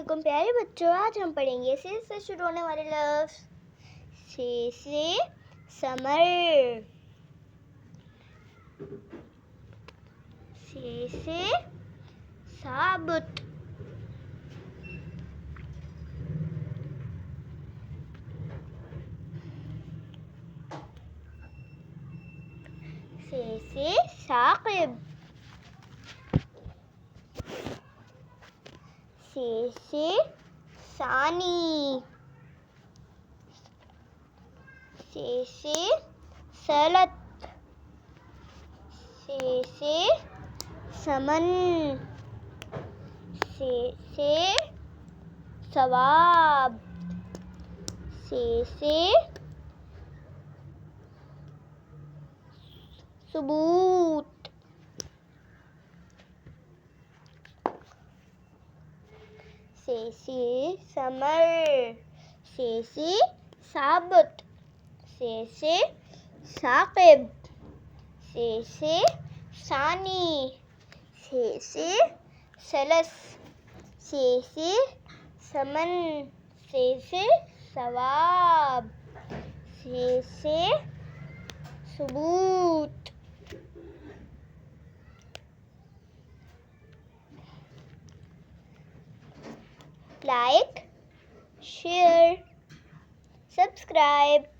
वालेकुम प्यारे बच्चों, आज हम पढ़ेंगे से शुरू होने वाले लफ्ज़। से समर, से साबुत, से साकिब, से सानी, से सलत, से समन, से सवाब, से सबूत, से समर, से साबुत, से साकिब, से सानी, से सलस, से समन, से सवाब, से सबूत। Like, share, subscribe.